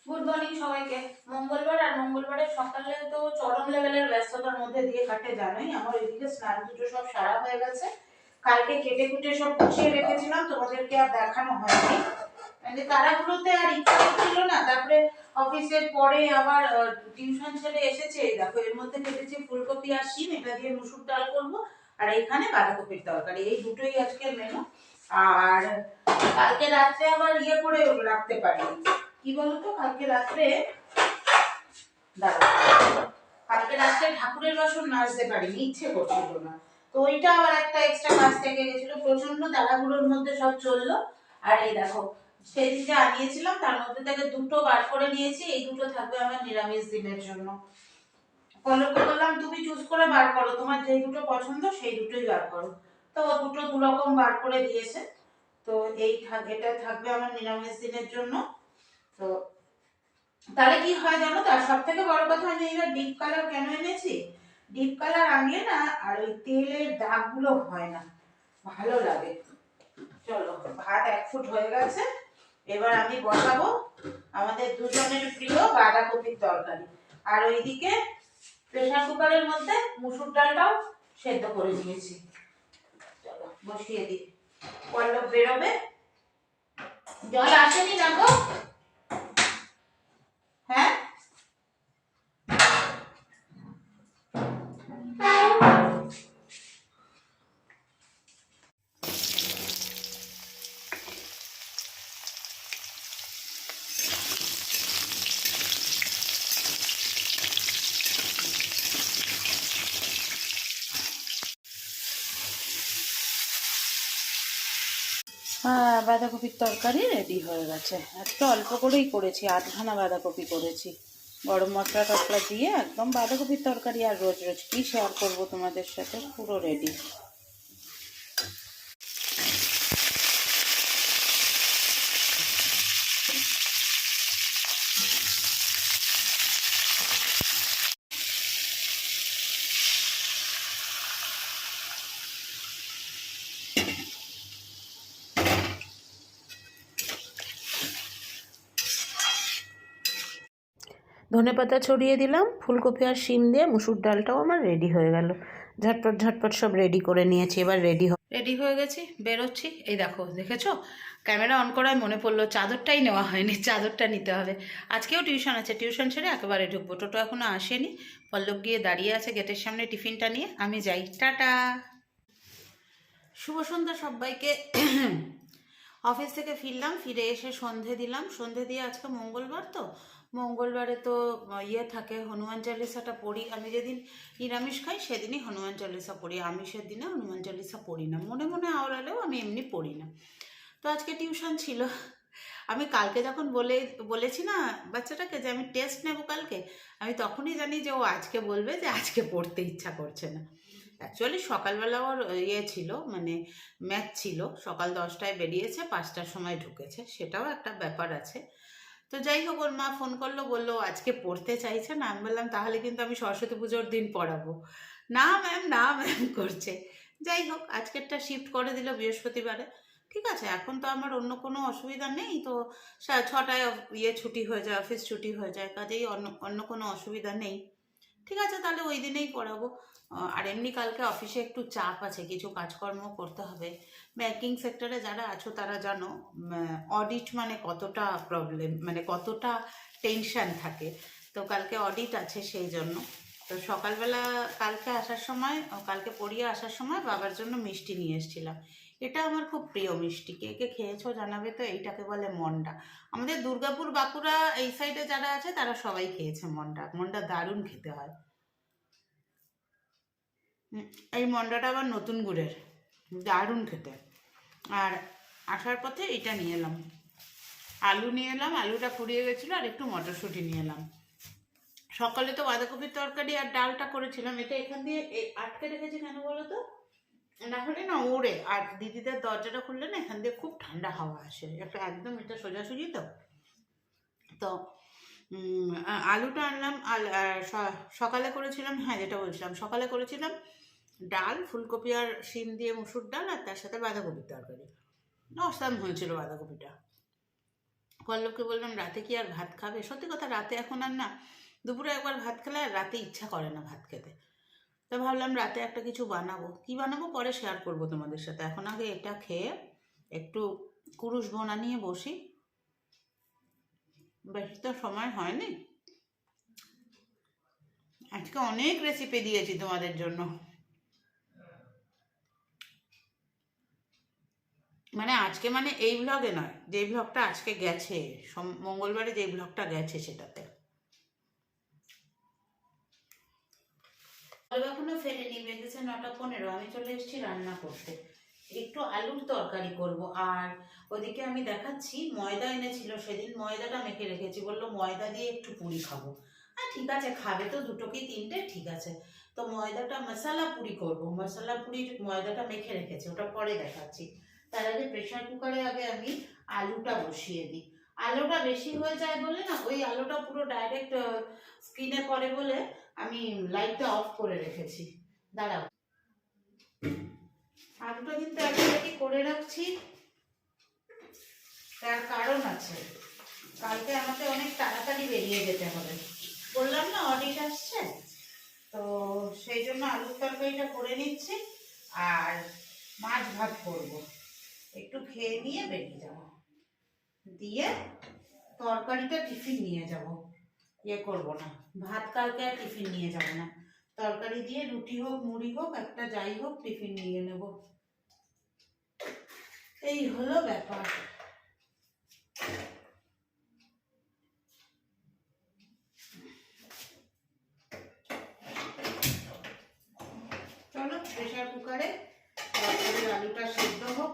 Good morning সবাইকে। মঙ্গলবার আর মঙ্গলবারের সকালে তো চরম লেভেলের ব্যস্ততার মধ্যে দিয়ে কাটে, জানোই। আমার এদিকে স্নান পুজো সব সারা হয়ে গেছে, কালকে কেটে কুটে সব গুছিয়ে রেখেছিলাম, তোমাদেরকে আর দেখানো হয়নি। মানে তাড়াহুড়োতে আর ইচ্ছা ছিল না। তারপরে অফিসের পরে আবার টিউশন ছেলে এসেছে, দেখো এর মধ্যে কেটেছি ফুলকপি আর শিম, এটা দিয়ে মুসুর ডাল করবো। আর এইখানে বাঁধাকপির তরকারি, এই দুটোই আজকের মেনু। আর কালকে রাত্রে আবার ইয়ে করে রাখতে পারি, কি বলতো, কালকে রাত্রে কালকে রাত্রে ঠাকুরের বাসন মাজতে পারিনি, ইচ্ছে করছিল না। তো ওইটা আবার একটা এক্সট্রা কাজ থেকে গেছিল, প্রচন্ড তাড়াহুড়োর মধ্যে সব চললো। আর এই দেখো, সেদিন যে আনিয়েছিলাম তার মধ্যে থেকে দুটো বার করে নিয়েছি, এই দুটো থাকবে আমার নিরামিষ দিনের জন্য। পল্লবকে বললাম তুমি চুজ করে বার করো, তোমার যেই দুটো পছন্দ সেই দুটোই বার করো। তো ও দুটো দু রকম বার করে দিয়েছে। তো এটা থাকবে আমার নিরামিষ দিনের জন্য। তো তাহলে কি হয় জানো, তার সব থেকে বড় কথা, আমি এবার ডিপ কালার কেন এনেছি, ডিপ কালার আনিয়ে না আর ওই তেলের দাগগুলো হয় না, ভালো লাগে। চলো, ভাত 1 ফুট হয়ে গেছে, এবার আমি বসাবো আমাদের দুজনের প্রিয় বাঁধাকপির তরকারি। আর ওইদিকে প্রেসার কুকারের মধ্যে মুসুর ডালটাও সেদ্ধ করে নিয়েছি। চলো বসিয়ে দিই, পল্লব বেরোবে। জল আসেনি দেখো। হ্যাঁ, হ্যাঁ, বাঁধাকপির তরকারি রেডি হয়ে গেছে। একটু অল্প করেই করেছি, 8খানা বাঁধাকপি করেছি, গরম মশলা টসলা দিয়ে একদম বাঁধাকপির তরকারি। আর রোজ রোজ কি শেয়ার করবো তোমাদের সাথে, পুরো রেডি। ধনেপাতা ছড়িয়ে দিলাম, ফুলকপি আর শিম দিয়ে মুসুর ডালটাও আমার রেডি হয়ে গেল। ঝটপট ঝটপট সব রেডি করে নিয়েছি, এবার রেডি হয়ে গেছি, বেরোচ্ছি। এই দেখো, দেখেছো, ক্যামেরা অন করায় মনে পড়লো চাদরটাই নেওয়া হয়নি, চাদরটা নিতে হবে। আজকেও টিউশন আছে, টিউশন ছেড়ে একেবারে ঢুকবো, টোটো এখনো আসেনি। পল্লব গিয়ে দাঁড়িয়ে আছে গেটের সামনে টিফিনটা নিয়ে, আমি যাই, টাটা। শুভ সন্ধ্যা সবাইকে। অফিস থেকে ফিরলাম, ফিরে এসে সন্ধে দিলাম, সন্ধে দিয়ে আজকে মঙ্গলবার, তো মঙ্গলবারে তো ইয়ে থাকে, হনুমান চালিসাটা পড়ি। আমি যেদিন নিরামিষ খাই সেদিনই হনুমান চালিসা পড়ি, আমিষের দিনে হনুমান চালিসা পড়ি না, মনে মনে আওড়ালেও আমি এমনি পড়ি না। তো আজকে টিউশন ছিল। আমি কালকে যখন বলেছি না বাচ্চাটাকে যে আমি টেস্ট নেব কালকে, আমি তখনই জানি যে ও আজকে বলবে যে আজকে পড়তে ইচ্ছা করছে না। অ্যাকচুয়ালি সকালবেলা ওর ইয়ে ছিল, মানে ম্যাথ ছিল, সকাল 10টায় বেরিয়েছে, 5টার সময় ঢুকেছে, সেটাও একটা ব্যাপার আছে। তো যাই হোক, ওর মা ফোন করলো, বললো আজকে পড়তে চাইছে না। আমি বললাম তাহলে কিন্তু আমি সরস্বতী পুজোর দিন পড়াবো। না ম্যাম, না ম্যাম করছে। যাই হোক, আজকেরটা শিফট করে দিল বৃহস্পতিবারে। ঠিক আছে, এখন তো আমার অন্য কোনো অসুবিধা নেই, তো 6টায় ইয়ে ছুটি হয়ে যায়, অফিস ছুটি হয়ে যায়, কাজেই অন্য অন্য কোনো অসুবিধা নেই। ঠিক আছে, তাহলে ওই দিনেই পড়াবো। আর এমনি কালকে অফিসে একটু চাপ আছে, কিছু কাজকর্ম করতে হবে। ব্যাংকিং সেক্টরে যারা আছো তারা জানো অডিট মানে কতটা প্রবলেম, মানে কতটা টেনশন থাকে। তো কালকে অডিট আছে, সেই জন্য। তো সকালবেলা কালকে পড়িয়ে আসার সময় বাবার জন্য মিষ্টি নিয়ে এসেছিলাম। এটা আমার খুব প্রিয় মিষ্টি, কে কে খেয়েছো জানাবে তো। এইটাকে বলে মন্ডা। আমাদের দুর্গাপুর বাঁকুড়া এই সাইডে যারা আছে তারা সবাই খেয়েছে মন্ডা, মন্ডা দারুণ খেতে হয়। এই মন্ডাটা আবার নতুন গুড়ের, দারুণ খেতে। আর আসার পথে এটা নিয়ে এলাম, আলু নিয়ে এলাম, আলুটা ফুরিয়ে গেছিলো, আর একটু মটরশুঁটি নিয়ে এলাম। সকালে তো বাঁধাকপির তরকারি আর ডালটা করেছিলাম, এটা এখান দিয়ে আটকে রেখেছি কেন বলো তো, না হলে না ওড়ে। আর দিদিদের দরজাটা খুললে না এখান দিয়ে খুব ঠান্ডা হাওয়া আসে, একটা একদম এটা সোজাসুজি তো। তো আলুটা আনলাম। সকালে করেছিলাম, হ্যাঁ যেটা বলছিলাম, সকালে করেছিলাম ডাল, ফুলকপি আর শিম দিয়ে মুসুর ডাল, আর তার সাথে বাঁধাকপির তরকারি। অসাম হয়েছিল বাঁধাকপিটা, পল্লবকে বললাম রাতে কি আর ভাত খাবে, সত্যি কথা রাতে এখন আর না, দুপুরে একবার ভাত খেলে আর রাতে ইচ্ছা করে না ভাত খেতে। তো ভাবলাম রাতে একটা কিছু বানাবো, কি বানাবো পরে শেয়ার করব তোমাদের সাথে, এখন আগে এটা খেয়ে একটু কুরুশ বোনা নিয়ে বসি, বেশি তো সময় হয়নি। আজকে অনেক রেসিপি দিয়েছি তোমাদের জন্য, মানে আজকে মানে এই ব্লগে নয়, যে ব্লগটা আজকে গেছে মঙ্গলবারে যে ব্লগটা গেছে সেটাতে। এখনো ফেলেনি, বেজেছে 9টা 15, আমি চলে এসেছি রান্না করতে। একটু আলুর তরকারি করব, আর ওদিকে আমি দেখাচ্ছি ময়দা এনেছিল সেদিন, ময়দাটা মেখে রেখেছি, বললো ময়দা দিয়ে একটু পুরি খাবো। আর ঠিক আছে, খাবে তো দুটো কি তিনটে, ঠিক আছে। তো ময়দাটা মশলা পুরি করব, মশলা পুরির ময়দাটা মেখে রেখেছি, ওটা পরে দেখাচ্ছি। তার আগে প্রেশার কুকারে আগে আমি আলুটা বসিয়ে দিই। আলুটা বেশি হয়ে যায় বলে না, ওই আলুটা পুরো ডাইরেক্ট স্কিনে পড়ে বলে আমি লাইটটা অফ করে রেখেছি। দাঁড়াও, আলুটা কিন্তু একবারে করে রাখছি, তার কারণ আছে, কালকে আমাকে অনেক তাড়াতাড়ি বেরিয়ে যেতে হবে, বললাম না অডিট আসছে, তো সেই জন্য আলুর তরকারিটা করে নিচ্ছি, আর মাছ ভাত করব, একটু খেয়ে নিয়ে বেরিয়ে যাব, দিয়ে তরকারিটা টিফিন নিয়ে যাব, ইয়ে করবো না, ভাত কালকে আর টিফিন নিয়ে যাব না, তরকারি দিয়ে রুটি হোক মুড়ি হোক একটা যাই হোক টিফিন নিয়ে নেব, এই হলো ব্যাপার। চলো প্রেশার কুকারে আলুটা সেদ্ধ হোক।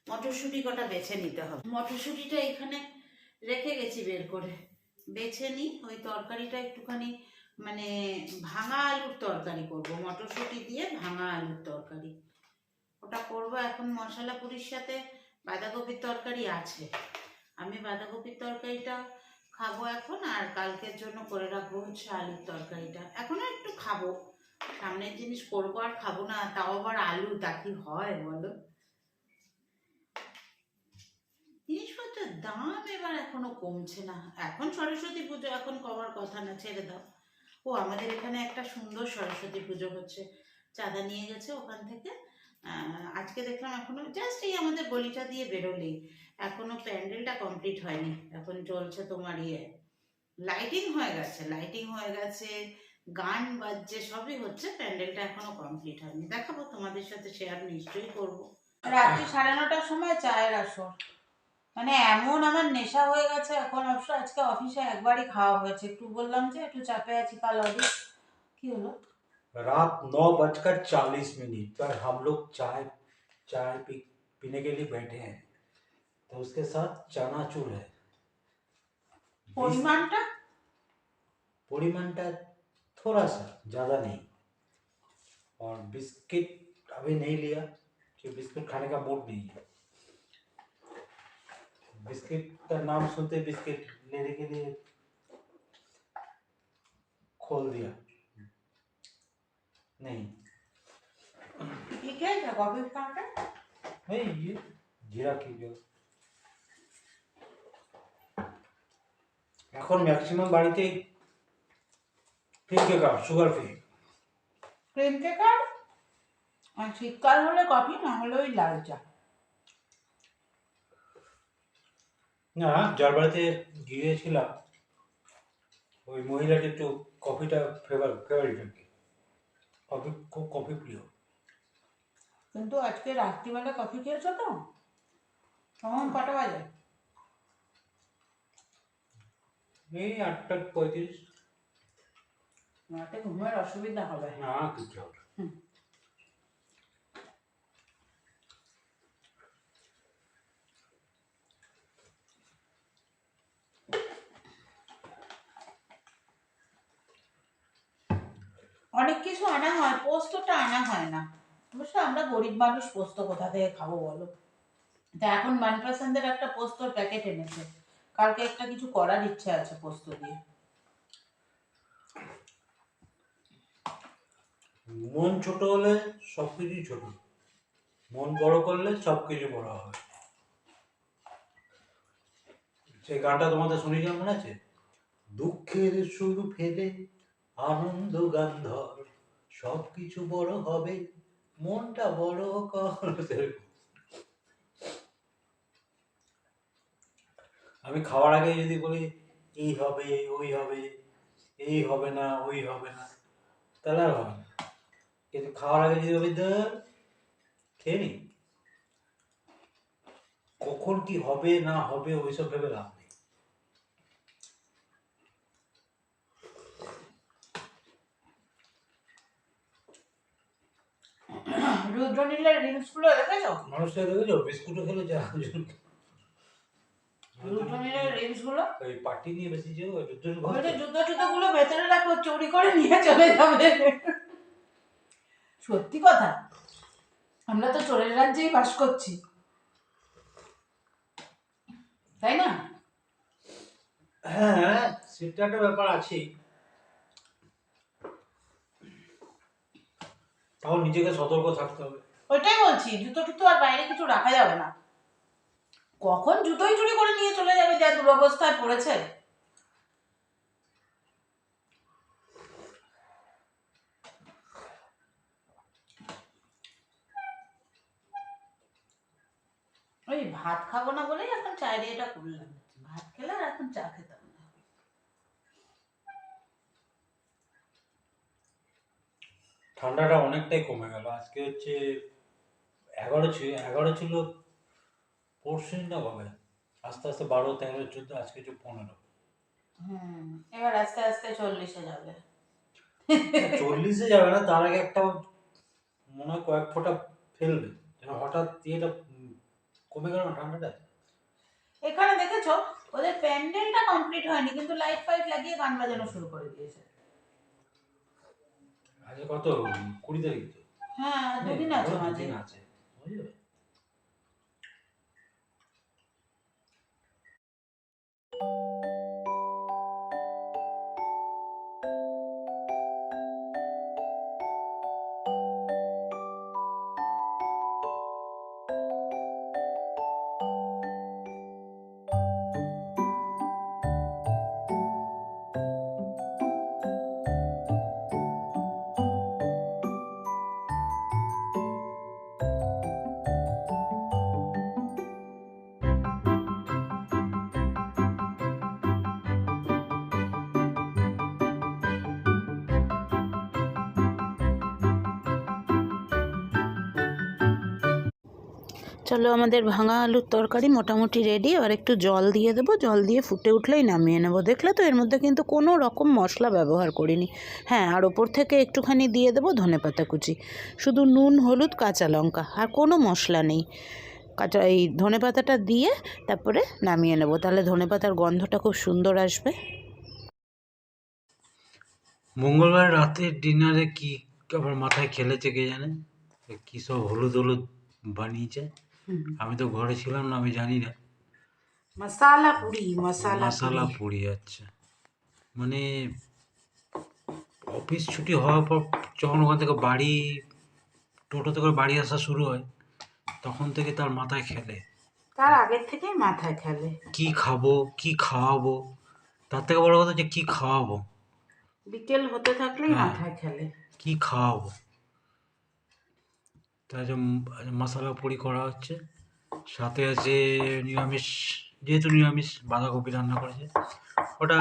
মটরশুঁটি কটা বেছে নিতে হবে, মটরশুঁটিটা এখানে রেখে গেছি বের করে, বেছে নিই। ওই তরকারিটা একটুখানি মানে ভাঙা আলুর তরকারি করব, মটরশুঁটি দিয়ে ভাঙা আলুর তরকারি, ওটা করব। এখন মশলা পুরির সাথে বাঁধাকপির তরকারি আছে, আমি বাঁধাকপির তরকারিটা খাবো এখন, আর কালকের জন্য করে রাখবো হচ্ছে আলুর তরকারিটা, এখনো একটু খাবো, সামনের জিনিস করবো আর খাবো না, তাও আবার আলু, তা কি হয় বলো। জিনিসপত্রের দাম এবার এখনো কমছে না, এখন সরস্বতী পুজো, এখন কমার কথা না, ছেড়ে দাও। ও আমাদের এখানে একটা সুন্দর সরস্বতী পুজো হচ্ছে, চাঁদা নিয়ে গেছে ওখান থেকে, আজকে দেখলাম এখনো জাস্ট এই আমাদের গলিটা দিয়ে বেরোলেই, এখনো প্যান্ডেলটা কমপ্লিট হয়নি, এখন চলছে তোমার ইয়ে লাইটিং হয়ে গেছে, লাইটিং হয়ে গেছে, গান বাজছে, সবই হচ্ছে, প্যান্ডেলটা এখনো কমপ্লিট হয়নি, দেখাবো তোমাদের সাথে, শেয়ার নিশ্চয়ই করবো। রাত্রি 9:30টার সময় চায়ের আসর, মানে এমন আমার নেশা হয়ে গেছে এখন, অবশ্য আজকে অফিসে একবারই খাওয়া হয়েছে, একটু বললাম যে একটু চাপে আছি, কাল অডিট। কি হলো? रात 9:40 पर हम लोग चाय चाय पीने के लिए बैठे हैं, तो उसके साथ चनाचूर है। পরিমাণটা परिमाणटा थोड़ा सा, ज़्यादा नहीं, और बिस्किट अभी नहीं लिया क्योंकि बिस्किट खाने का मूड नहीं है। बिस्किट का नाम सुनते बिस्किट लेने के लिए खोल दिया, नहीं ঠিক আছে, কফি খাওয়াটা नहीं, ये जीरा की जो এখন ম্যাক্সিমাম বাড়িতে cream cake, sugar free cream cake, আর শীতকাল হলে কফি, না হলে ওই লাল চা। না, যার বাড়িতে গিয়েছিলাম ওই মহিলাটি একটু কফিটা ফেভারিট আর কি, কফি খুব কফি প্রিয়। কিন্তু আজকে রাত্রিবেলা কফি খেয়েছো তো, তখন কটা বাজে? এই 8:35। রাতে ঘুমের অসুবিধা হবে। না কিছু হবে না। অনেক কিছু আনা হয়, পোস্তটা আনা হয় না, অবশ্য আমরা গরিব মানুষ, পোস্ত কোথা থেকে খাবো বলো। তা এখন 1% একটা পোস্তর প্যাকেট এনেছে, কালকে একটা কিছু করার ইচ্ছা আছে পোস্ত দিয়ে। মন ছোট হলে সবকিছুই ছোট। মন বড় করলে সব কিছু বড় হবে। সেই গানটা তোমাদের শুনেছিলাম মনে আছে? দুঃখের সুর ফেলে আনন্দ গান ধর, সব কিছু বড় হবে, মনটা বড় কর। আমি খাওয়ার আগে যদি বলি এই হবে ওই হবে, এই হবে না ওই হবে না, তাহলে আর হবে না। কিন্তু খাওয়ার আগে যদি বলি ধর খেয়ে নি, কখন কি হবে না হবে ওইসব ভেবে লাভ নেই। রুদ্রনীলের রিলস গুলো দেখেছো? মানুষটা দেখেছো বিস্কুটও খেলে যা রুদ্রনীলের রিলস গুলো ওই পার্টি নিয়ে বেশি যে জুতো জুতো গুলো ভেতরে রাখো, চুরি করে নিয়ে চলে যাবে। সত্যি কথা, আমরা তো চোরের রাজ্যেই বাস করছি, তাই না? হ্যাঁ সেটা একটা ব্যাপার আছে, তাও নিজেকে সতর্ক থাকতে হবে। ওইটাই বলছি, জুতো টুতো আর বাইরে কিছু রাখা যাবে না, কখন জুতোই চুরি করে নিয়ে চলে যাবে, যা দুরবস্থায় পড়েছে। ওই ভাত খাবো না বলেই এখন চায়ের এটা করলাম, ভাত খেলে আর এখন চা খেতাম না। ঠান্ডাটা অনেকটাই কমে গেল, আজকে হচ্ছে 11 ছিল পরশু না কবে, আস্তে আস্তে 12, 13, 14, আজকে হচ্ছে 15। এবার আস্তে আস্তে 40-এ যাবে। 40-এ যাবে না, তার আগে একটা মনে হয় কয়েক ফোঁটা ফেলবে, যেন হঠাৎ ইয়েটা কমে গেল না ঠান্ডাটা। এখানে দেখেছো ওদের প্যান্ডেলটা কমপ্লিট হয়নি, কিন্তু লাইট ফাইট লাগিয়ে গান বাজানো শুরু করে দিয়েছে। আজকে কত 20 তারিখ তো? হ্যাঁ, দুদিন আছে মাঝে। দুদিন আছে, বুঝলে? চলো, আমাদের ভাঙা আলুর তরকারি মোটামুটি রেডি। এবার একটু জল দিয়ে দেবো, জল দিয়ে ফুটে উঠলেই নামিয়ে নেবো। দেখলে তো, এর মধ্যে কিন্তু কোনো রকম মশলা ব্যবহার করিনি। হ্যাঁ, আর ওপর থেকে একটুখানি দিয়ে দেবো ধনেপাতা কুচি, শুধু নুন, হলুদ, কাঁচা লঙ্কা, আর কোনো মশলা নেই। এই ধনেপাতাটা দিয়ে তারপরে নামিয়ে নেবো, তাহলে ধনেপাতার গন্ধটা খুব সুন্দর আসবে। মঙ্গলবার রাতের ডিনারে কি আবার মাথায় খেলেছে কে জানে, কি সব হলুদ হলুদ বানিয়েছে। আমি তো ঘরে ছিলাম না, আমি জানি না। মশালা পুরি, মশালা পুরি, আচ্ছা। মানে অফিস ছুটি হওয়ার পর যখন ওখান থেকে টোটোতে করে বাড়ি আসা শুরু হয়, তখন থেকে তার মাথায় খেলে, তার আগের থেকেই মাথায় খেলে কি খাবো কি খাওয়াবো, তার থেকে বড় কথা যে কি খাওয়াবো। বিকেল হতে থাকলেই হ্যাঁ, মাথায় খেলে কি খাওয়াবো। তাই যে মশালা পুরি করা হচ্ছে, সাথে আছে নিরামিষ, যেহেতু নিরামিষ বাঁধাকপি রান্না করেছে, ওটা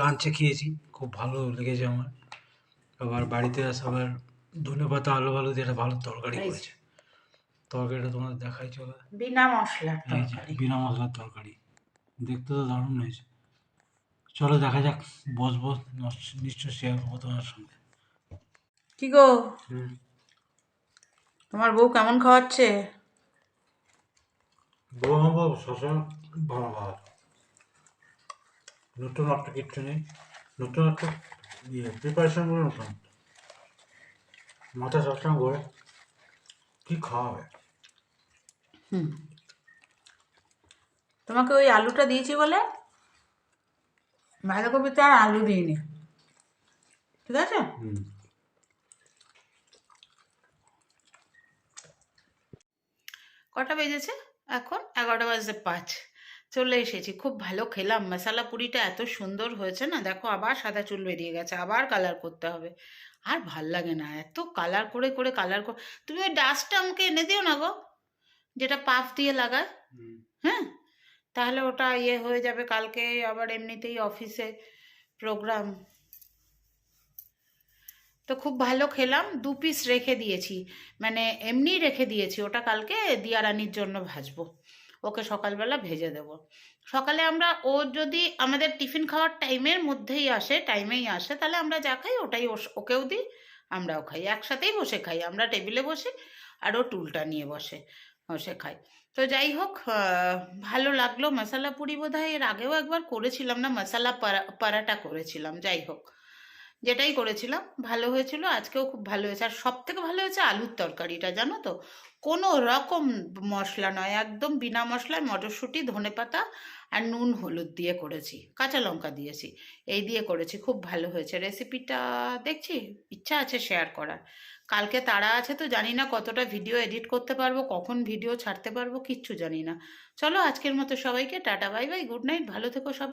লাঞ্চে খেয়েছি, খুব ভালো লেগেছে আমার। আবার বাড়িতে আবার ধনেপাতা আলু আলু দিয়ে একটা ভালো তরকারি করেছে। তরকারিটা তোমাদের দেখাই চলে, বিনা মশলার এই যে তরকারি। বিনা মশলার তরকারি, দেখতে তো দারুণ হয়েছে। চলো দেখা যাক, বসবো, নিশ্চয় শেয়ার করবো তোমার সঙ্গে। কি গো, তোমার বউ কেমন খাওয়াচ্ছে? বউ শশা ভালো ভালো, নতুন একটা কিচ্ছু নেই, নতুন একটা প্রিপারেশনগুলো নতুন, মাথা সবসময় ঘোরে কি খাওয়াবে। তোমাকে ওই আলুটা দিয়েছি বলে বাঁধাকপিতে আর আলু দিইনি, ঠিক আছে? কটা বেজেছে এখন? 11:05। চলে এসেছি, খুব ভালো খেলাম। মশালা পুরিটা এত সুন্দর হয়েছে না, দেখো আবার সাদা চুল বেরিয়ে গেছে, আবার কালার করতে হবে। আর ভাল লাগে না এত কালার করে করে কালার করে। তুমি ওই ডাস্টটা আমাকে এনে দিও না গো, যেটা পাফ দিয়ে লাগায়। হ্যাঁ, তাহলে ওটা ইয়ে হয়ে যাবে, কালকে আবার এমনিতেই অফিসে প্রোগ্রাম। তো খুব ভালো খেলাম, 2 পিস রেখে দিয়েছি, মানে এমনি রেখে দিয়েছি, ওটা কালকে দিয়ারানির জন্য ভাজবো, ওকে সকালবেলা ভেজে দেব। সকালে আমরা, ও যদি আমাদের টিফিন খাওয়ার টাইমের মধ্যেই আসে, টাইমেই আসে, তাহলে আমরা যা খাই ওটাই ওকেও দিই, আমরাও খাই, একসাথেই বসে খাই, আমরা টেবিলে বসি আর ও টুলটা নিয়ে বসে বসে খাই। তো যাই হোক, ভালো লাগলো। মশালা পুরি বোধহয় এর আগেও একবার করেছিলাম, না মশালা পরাটা করেছিলাম, যাই হোক যেটাই করেছিলাম ভালো হয়েছিল, আজকেও খুব ভালো হয়েছে। আর সব থেকে ভালো হয়েছে আলুর তরকারিটা, জানো তো, কোনো রকম মশলা নয়, একদম বিনা মশলায় মটরশুঁটি, ধনেপাতা আর নুন হলুদ দিয়ে করেছি, কাঁচা লঙ্কা দিয়েছি, এই দিয়ে করেছি, খুব ভালো হয়েছে। রেসিপিটা দেখছি, ইচ্ছা আছে শেয়ার করার। কালকে তাড়া আছে তো, জানি না কতটা ভিডিও এডিট করতে পারবো, কখন ভিডিও ছাড়তে পারবো, কিচ্ছু জানি না। চলো আজকের মতো সবাইকে tata, bye bye, good night, ভালো থেকো সব।